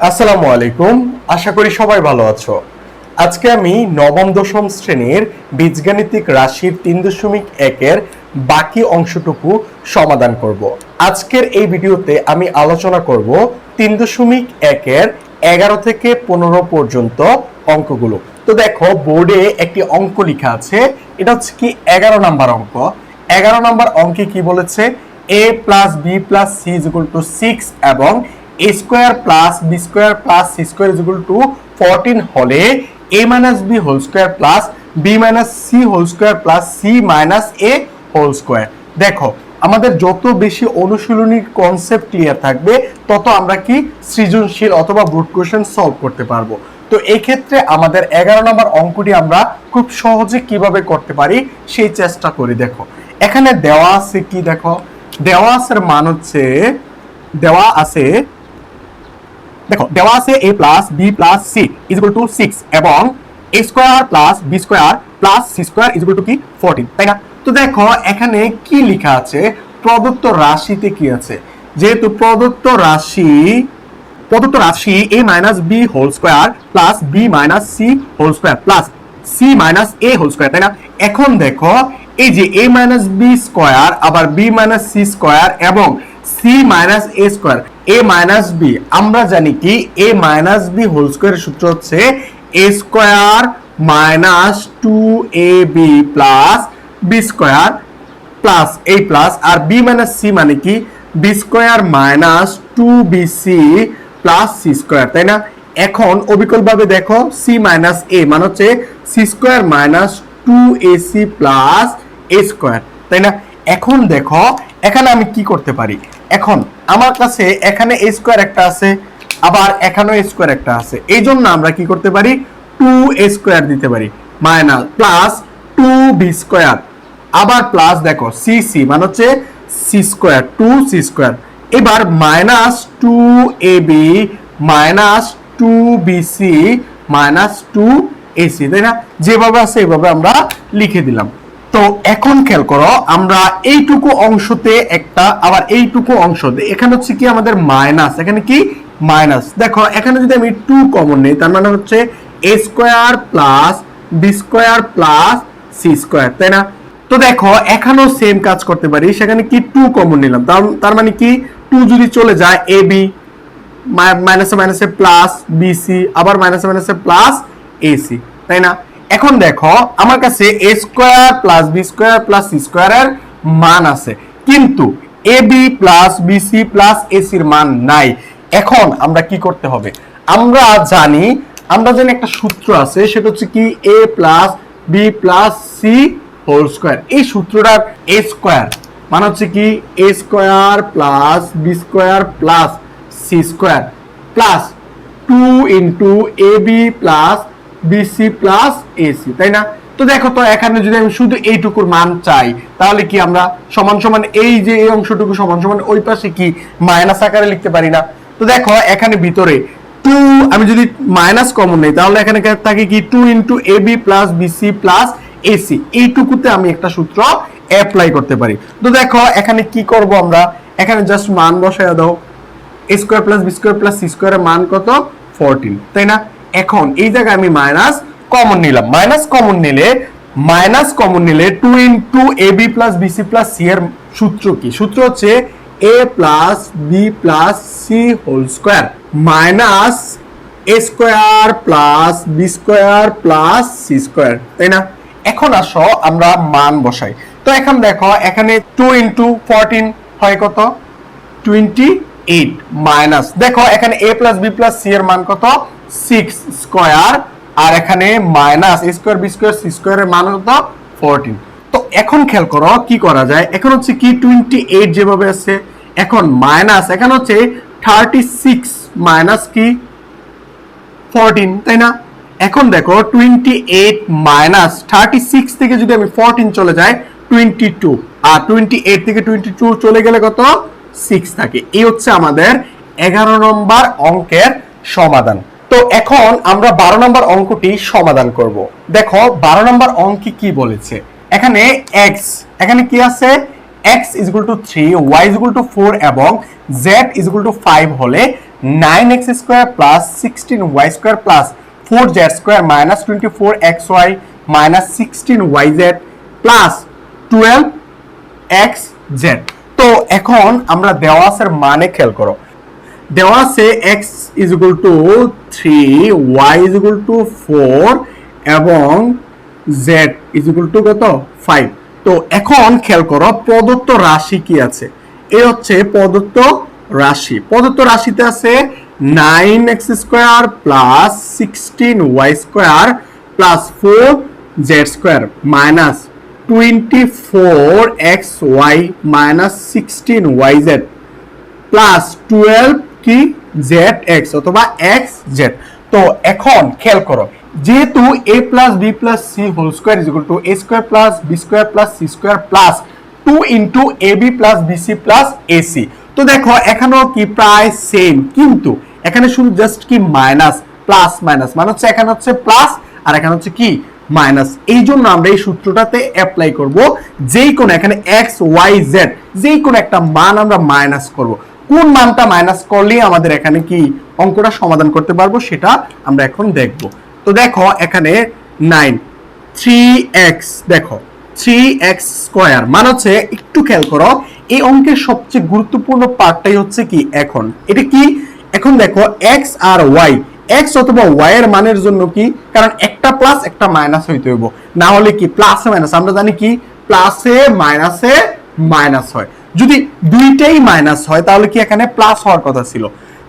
আসসালামু আলাইকুম, আশা করি সবাই ভালো আছো। আজকে আমি নবম দশম শ্রেণীর বীজগাণিতিক রাশির 3.1 বাকি অংশটুকু সমাধান করব। আজকের এই ভিডিওতে আমি আলোচনা করব 3.1 11 থেকে 15 পর্যন্ত অঙ্কগুলো। তো দেখো, বোর্ডে একটি অঙ্ক লেখা আছে, এটা হচ্ছে কি 11 নাম্বার অঙ্ক। 11 নাম্বার অঙ্কে কি বলেছে, a + b + c = 6 এবং a square plus b square plus c square = 14 হলে a - b whole square plus b - c whole square plus c - a whole square. দেখো, আমাদের যত বেশি অনুশীলনীর কনসেপ্ট ক্লিয়ার থাকবে তত আমরা কি সৃজনশীল অথবা ব্রুট কোশ্চেন সলভ করতে পারবো। তো এই ক্ষেত্রে আমাদের 11 নম্বর অঙ্কটি আমরা খুব সহজে কিভাবে করতে পারি সেই চেষ্টা করি। দেখো, এখানে দেওয়া আছে কি, দেখো দেওয়া আছে মান হচ্ছে, দেওয়া আছে a plus b plus c = 6 এবং a square plus b square plus c square = কি 14, তাই না? তো দেখো এখানে কি লেখা আছে, প্রদত্ত রাশিতে কি আছে, যেহেতু প্রদত্ত রাশি a - b whole square plus b - c whole square plus c - a whole square, তাই না? এখন দেখো এই যে a - b স্কয়ার আবার b - c স্কয়ার এবং c - a square, a - b আমরা জানি কি a - b হোল স্কয়ারের সূত্র হচ্ছে a square - 2ab plus b square plus a plus আর b - c মানে কি b square - 2bc plus c square, তাই না? এখন অবিকলভাবে দেখো c - a মানে হচ্ছে c square - 2ac plus a square, তাই না? এখন দেখো এখানে আমি কি করতে পারি, এখন আমার কাছে এখানে a স্কয়ার একটা আছে আবার এখানেও a স্কয়ার একটা আছে, এই জন্য আমরা কি করতে পারি 2a স্কয়ার দিতে পারি মাইনাস প্লাস 2b স্কয়ার আবার প্লাস দেখো c মানে হচ্ছে c স্কয়ার 2c স্কয়ার, এবার minus 2ab minus 2bc minus 2ac, তাই না? যেভাবে আছে এভাবে আমরা লিখে দিলাম। তো এখন খেয়াল করো, আমরা এইটুকু অংশতে একটা আবার এইটুকু অংশতে, এখানে হচ্ছে কি আমাদের মাইনাস, এখানে কি মাইনাস, দেখো এখানে যদি আমি 2 কমন নেই তার মানে হচ্ছে a square plus b square plus c square, তাই না? তো দেখো এখানেও সেম কাজ করতে পারি, সেখানে কি 2 কমন নিলাম, তার মানে কি 2 যদি চলে যায় ab মাইনাসে মাইনাসে প্লাস bc আবার মাইনাসে মাইনাসে প্লাস ac, তাই না? এখন দেখো আমার কাছে a square plus b square plus c স্কয়ারের মান আছে, কিন্তু ab plus bc plus ac এর মান নাই। এখন আমরা কি করতে হবে, আমরা জানি একটা সূত্র আছে, সেটা হচ্ছে কি a plus b plus c whole square. এই সূত্রটার a স্কয়ার মানে হচ্ছে কি a square plus b square plus c square plus 2 into ab plus bc plus ac, তাই না? তো দেখো, তো এখানে যদি আমি শুধু এইটুকুর মান চাই তাহলে কি আমরা সমান সমান এই যে এই অংশটুকু সমান সমান ওই পাশে কি মাইনাস আকারে লিখতে পারি না? তো দেখো এখানে ভিতরে 2 আমি যদি মাইনাস কমন নেই তাহলে এখানে থাকে কি 2 into ab plus bc plus ac, এইটুকুতে আমি একটা সূত্র অ্যাপ্লাই করতে পারি। তো দেখো এখানে কি করব, আমরা এখানে জাস্ট মান বসায় দাও, a square plus b square plus c স্কয়ারের মান কত 14, তাই না? এখন এই জায়গায় আমি মাইনাস কমন নিলাম, মাইনাস কমন নিলে 2 into ab plus bc plus c এর সূত্র কি, সূত্র হচ্ছে a plus b plus c whole square minus a square plus b square plus c square, তাই না? এখন আসো আমরা মান বসাই। তো এখন দেখো এখানে 2 ইনটু 14 হয় কত 28 মাইনাস দেখো এখানে a plus b plus c এর মান কত 6 স্কয়ার আর এখানে minus a square b square c স্কয়ারের মান কত 14। তো এখন খেয়াল করো কি করা যায়, এখন হচ্ছে কি 28 যেভাবে আছে, এখন মাইনাস এখানে হচ্ছে 36 মাইনাস কি 14, তাই না? এখন দেখো 28 মাইনাস 36 থেকে যদি আমি 14 চলে যায় 22 আর 28 থেকে 22 চলে গেলে কত 6 থাকে। এই হচ্ছে আমাদের 11 নম্বর অঙ্কের সমাধান। তো এখন আমরা 12 নম্বর অঙ্কটি সমাধান করব। দেখো 12 নম্বর অঙ্কে কি বলেছে, এখানে x, এখানে কি আছে x = 3 y = 4 এবং z = 5 হলে 9x square plus 16y² plus 4z² minus 24xy minus 16yz plus 12xz। তো এখন আমরা দেওয়া আছে মানে খেয়াল করো, দেওয়া আছে x is equal two 3, y is equal two 4 এবং z ইজ ইকুয়াল টু কত 5। তো এখন খেয়াল করো প্রদত্ত রাশি কি আছে, এই হচ্ছে প্রদত্ত রাশি। প্রদত্ত রাশিতে আছে 9x² plus 16y² plus 4z² minus 24xy minus 16yz plus 12 কি zx অথবা xz। তো এখন খেয়াল করো যেহেতু a plus b plus c whole square is equal to a square plus b square plus c square plus 2 into ab plus bc plus ac। তো দেখো এখানেও কি প্রায় সেম, কিন্তু এখানে শুধু জাস্ট কি মাইনাস প্লাস মাইনাস মানে হচ্ছে এখানে হচ্ছে প্লাস আর এখানে হচ্ছে কি মাইনাস। এই জন্য আমরা এই সূত্রটাতে অ্যাপ্লাই করব, যেই কোন এখানে x y z যেই কোন একটা মান আমরা মাইনাস করব, কোন মানটা মাইনাস করলে আমাদের এখানে কি অঙ্কটা সমাধান করতে পারবো সেটা আমরা এখন দেখব। তো দেখো এখানে 9 3x, দেখো 3x স্কয়ার মানে হচ্ছে একটু খেয়াল করো এই অঙ্কের সবচেয়ে গুরুত্বপূর্ণ পার্টটাই হচ্ছে কি এখন এটা কি, এখন দেখো x আর y, x অথবা y এর মানের জন্য কি, কারণ একটা প্লাস একটা মাইনাস হইতে হইব, না হলে কি প্লাসে মাইনাস, আমরা জানি কি প্লাসে মাইনাসে মাইনাস হয়, যদি দুইটাই মাইনাস হয় তাহলে কি এখানে প্লাস হওয়ার কথা ছিল।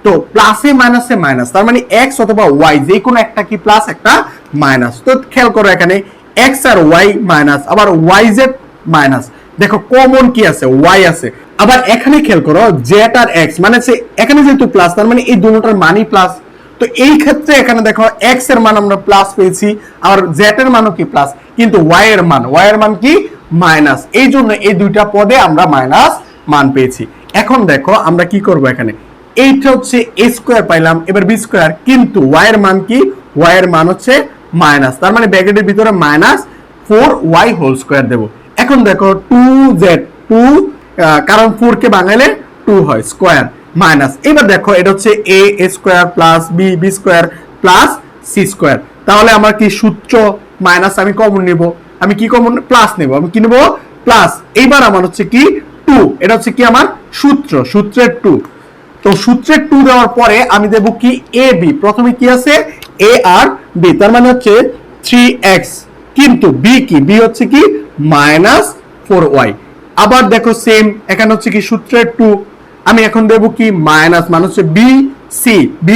তো প্লাসে মাইনাসে মাইনাস তার মানে x অথবা y যে কোনো একটা কি প্লাস একটা মাইনাস। তো খেয়াল করো এখানে x আর y মাইনাস আবার yz মাইনাস, দেখো কমন কি আছে y আছে, আবার এখানে খেয়াল করো z আর x মানে এখানে যেহেতু প্লাস তার মানে এই দুটোটার মানই প্লাস। তো এই ক্ষেত্রে এখানে দেখো x এর মান আমরা প্লাস পেয়েছি আর z এর মানও কি প্লাস, কিন্তু y এর মান কি মাইনাস, এই জন্য এই দুইটা পদে আমরা মাইনাস মান পেয়েছি। এখন দেখো আমরা কি করব, এখানে এইটা হচ্ছে a স্কয়ার পাইলাম, এবার b স্কয়ার, কিন্তু y এর মান কি, y এর মান হচ্ছে মাইনাস, তার মানে ব্র্যাকেটের ভিতরে মাইনাস 4y হোল স্কয়ার দেব। এখন দেখো 2z 2 কারণ 4 কে ভাঙালে 2 হয় স্কয়ার মাইনাস, এবার দেখো এটা হচ্ছে a square plus b b square plus c square, তাহলে আমার কি সূত্র মাইনাস আমি কমন নেব, আমি কি কমন প্লাস নেব, আমি কি নেব প্লাস, এইবার আমার হচ্ছে কি 2, এটা হচ্ছে কি আমার সূত্র, সূত্রের 2। তো সূত্রের 2 দেওয়ার পরে আমি দেব কি a b, প্রথমে কি আছে a আর b, তার মানে হচ্ছে 3x, কিন্তু b কি, b হচ্ছে কি মাইনাস 4y, আবার দেখো সেম এখানে হচ্ছে কি সূত্রের 2, আমি এখন দেব কি মাইনাস মানে হচ্ছে b c, b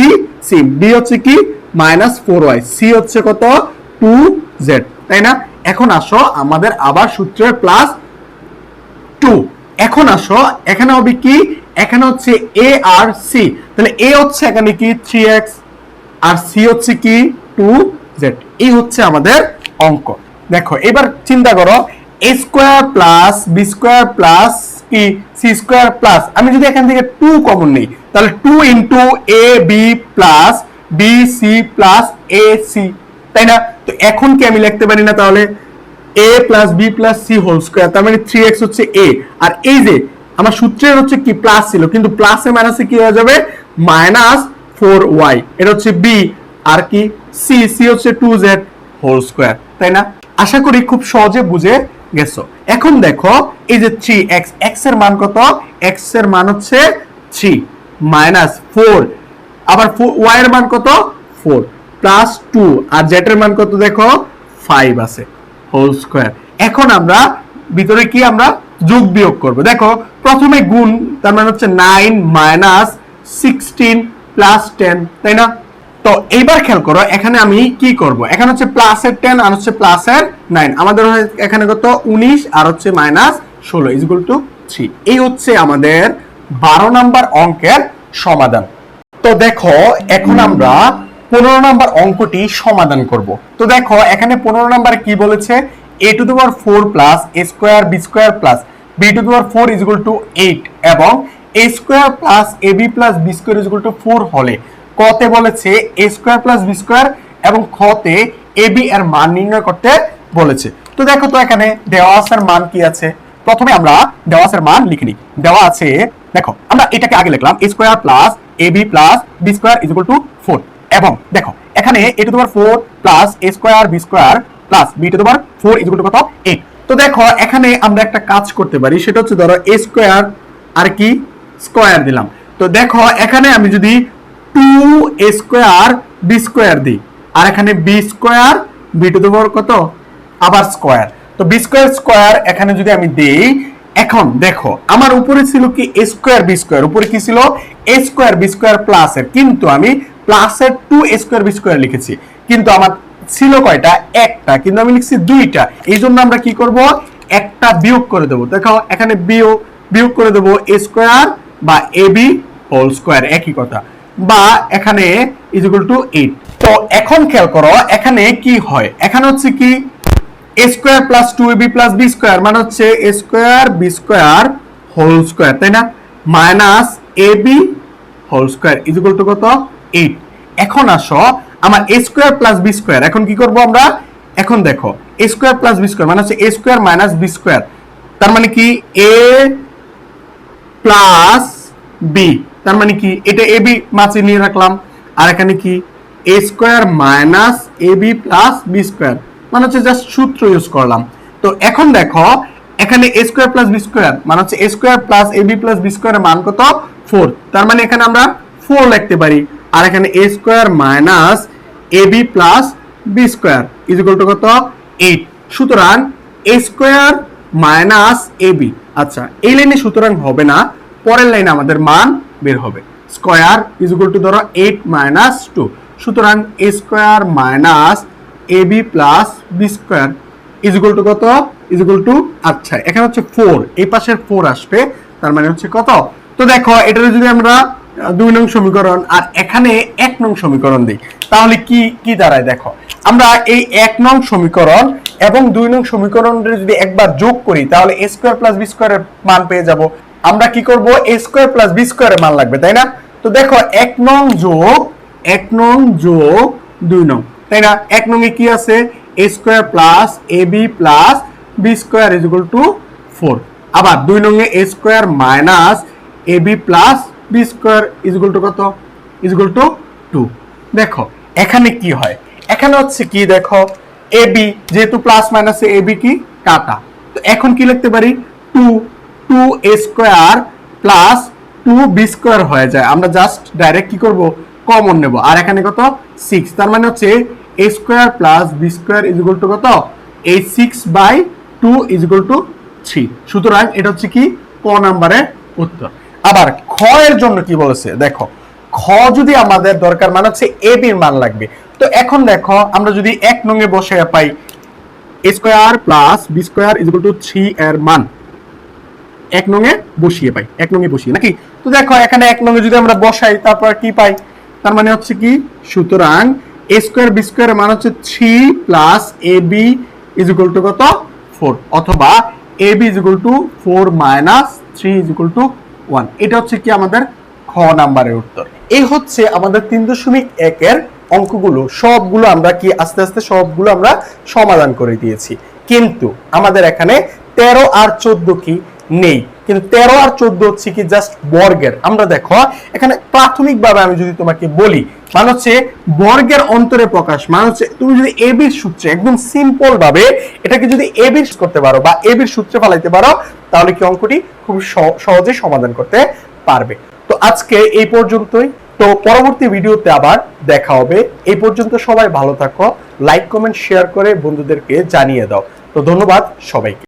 c, b হচ্ছে কি মাইনাস 4y, c হচ্ছে কত 2z, তাই না। এখন আসো আমাদের আবার সূত্রের প্লাস 2, এখন আসো এখানে হবে কি, এখানে হচ্ছে a আর c, তাহলে a হচ্ছে এখানে কি 3x আর c হচ্ছে কি 2z, এই হচ্ছে আমাদের অঙ্ক। দেখো এবার চিন্তা করো a square plus b square plus কি c স্কয়ার প্লাস, আমি যদি এখান থেকে 2 কমন নেই তাহলে 2 into a b plus b c plus a c, তাই না। তো এখন কি আমি লিখতে পারি না তাহলে a plus b plus c whole square, তার মানে 3x হচ্ছে a, আর এই যে আমার সূত্রের হচ্ছে কি প্লাস ছিল কিন্তু প্লাসে মাইনাসে কি হয়ে যাবে মাইনাস 4y, এটা হচ্ছে b আর কি c, c হচ্ছে 2z হোল স্কয়ার, তাই না। আশা করি খুব সহজে বুঝে গেছো। এখন দেখো এই যে 3x, x এর মান কত, x এর মান হচ্ছে 3 মাইনাস 4, আবার y এর মান কত 4 প্লাস 2 আর z এর মান কত দেখো 5 আছে হোল স্কয়ার। এখন আমরা ভিতরে কি আমরা যোগ বিয়োগ করব, দেখো প্রথমে গুণ তার মানে হচ্ছে 9 মাইনাস 16 প্লাস 10, তাই না। তো এইবার খেয়াল করো এখানে আমি কি করব, এখানে হচ্ছে প্লাসের 10 আর হচ্ছে প্লাসের 9, আমাদের এখানে কত 19 আর হচ্ছে মাইনাস 16 ইজ ইকুয়াল টু 3, এই হচ্ছে আমাদের 12 নাম্বার অঙ্কের সমাধান। তো দেখো এখন আমরা 15 নাম্বার অঙ্কটি সমাধান করব। তো দেখো এখানে 15 নাম্বারে কি বলেছে, a two the power 4 plus a square b square plus b to the power 4 is equal two 8 এবং a square plus ab plus b square is equal two 4 হলে কতে বলেছে a square plus b square এবং খতে ab এর মান নির্ণয় করতে বলেছে। তো দেখো তো এখানে দেওয়া আছে মান কি আছে, প্রথমে আমরা দেওয়া আছে মান লিখে নিই, দেওয়া আছে দেখো আমরা এটাকে আগে লিখলাম a square plus ab plus b square is equal two 4 এবং দেখো এখানে a two the power 4 plus a square b square plus b to the power 4 is equal to কত 8। তো দেখো এখানে আমরা একটা কাজ করতে পারি, সেটা হচ্ছে ধরো a স্কয়ার আর কি স্কয়ার দিলাম। তো দেখো এখানে আমি যদি 2a স্কয়ার b স্কয়ার দিই আর এখানে b square b to the power কত আবার স্কয়ার, তো b স্কয়ার স্কয়ার এখানে যদি আমি দেই, এখন দেখো আমার উপরে ছিল কি a স্কয়ার b স্কয়ার, উপরে কি ছিল a square b square plus এর, কিন্তু আমি প্লাসের 2a স্কয়ার b স্কয়ার লিখেছি, কিন্তু আমার ছিল কয়টা একটা, কিন্তু আমি লিখছি দুইটা। এই জন্য আমরা কি করব একটা বিয়োগ করে দেব। দেখো এখানে বিয়োগ করে দেব a স্কয়ার বা ab হোল স্কয়ার, একই কথা, বা এখানে ইজ ইকুয়াল টু 8। তো এখন খেয়াল করো এখানে কি হয়, এখানে হচ্ছে কি a square plus 2ab plus b square মানে হচ্ছে a square b square whole square, তাই না, minus ab whole square is equal to কত 8। এখন আসো আমার a square plus b square, এখন কি করব আমরা, এখন দেখো a square plus b square মানে হচ্ছে a square minus b square, তার মানে কি a প্লাস b, তার মানে কি এটা ab মাঝে নিয়ে রাখলাম, আর এখানে কি a square minus ab plus b square মানে হচ্ছে জাস্ট সূত্র ইউজ করলাম। তো এখন দেখো এখানে a square plus b square মানে হচ্ছে a square plus ab plus b স্কয়ারের মান কত 4, তার মানে এখানে আমরা 4 লিখতে পারি, আর এখানে a square minus ab plus b square is equal to কত 8। সুতরাং a স্কয়ার মাইনাস ab, আচ্ছা এই লাইনে সুতরাং হবে না, পরের লাইনে আমাদের মান বের হবে, স্কয়ার ইজ ইকুয়াল টু ধরো 8 মাইনাস 2, সুতরাং a square minus ab plus b square is equal to কত ইজ ইকুয়াল টু, আচ্ছা এখানে হচ্ছে 4, এই পাশের 4 আসবে, তার মানে হচ্ছে কত। তো দেখো এটা যদি আমরা 2 নং সমীকরণ আর এখানে 1 নং সমীকরণ দিই, তাহলে কি কি দাঁড়ায়, দেখো আমরা এই 1 নং সমীকরণ এবং 2 নং সমীকরণের যদি একবার যোগ করি তাহলে a স্কয়ার প্লাস b স্কয়ারের মান পেয়ে যাব। আমরা কি করব a স্কয়ার প্লাস b স্কয়ারের মান লাগবে, তাই না। তো দেখো 1 নং যোগ 2 নং, তাই না, 1 নং এ কি আছে a square plus ab plus b square is equal two 4, আবার 2 নং এ a square minus ab plus b square is equal to কত ইজ ইকুয়াল টু 2। দেখো এখানে কি হয়, এখানে হচ্ছে কি দেখো ab যেহেতু প্লাস মাইনাসে ab কি কাটা, তো এখন কি লিখতে পারি 2a square plus 2b square হয়ে যায়, আমরা জাস্ট ডাইরেক্ট কি করব কমন নেব, আর এখানে কত 6, তার মানে হচ্ছে a square plus b square is equal to কত এই 6/2 ইজ ইকুয়াল টু 3। সুতরাং এটা হচ্ছে কি ক নম্বরের উত্তর। আবার খ এর জন্য কি বলেছে, দেখো খ যদি আমাদের দরকার মানে হচ্ছে ab এর মান লাগবে, তো এখন দেখো আমরা যদি 1 নং এ বসে পাই a square plus b square is equal two 3 এর মান 1 নং এ বসিয়ে পাই, 1 নং এ বসিয়ে নাকি। তো দেখো এখানে 1 নং এ যদি আমরা বসাই তারপর কি পাই, তার মানে হচ্ছে কি, সুতরাং a স্কয়ার b স্কয়ার এর মান হচ্ছে 3 plus ab is equal to কত 4, অথবা ab is equal two 4 minus 3 is equal two 1। এটা হচ্ছে কি আমাদের খ নাম্বারের উত্তর। এই হচ্ছে আমাদের 3.1 এর অঙ্কগুলো, সবগুলো আমরা কি আস্তে আস্তে সবগুলো আমরা সমাধান করে দিয়েছি, কিন্তু আমাদের এখানে 13 আর 14 কি নেই, কিন্তু 13 আর 14 হচ্ছে কি জাস্ট বর্গের। আমরা দেখো এখানে প্রাথমিকভাবে আমি যদি তোমাকে বলি মানে হচ্ছে বর্গের অন্তরে প্রকাশ, মানে হচ্ছে তুমি যদি ab এর সূত্রে একদম সিম্পল ভাবে এটাকে যদি ab এর করতে পারো বা ab এর সূত্রে ফলাইতে পারো, তাহলে কি অঙ্কটি খুব সহজে সমাধান করতে পারবে। তো আজকে এই পর্যন্তই, তো পরবর্তী ভিডিওতে আবার দেখা হবে। এই পর্যন্ত সবাই ভালো থাকো, লাইক কমেন্ট শেয়ার করে বন্ধুদেরকে জানিয়ে দাও। তো ধন্যবাদ সবাইকে।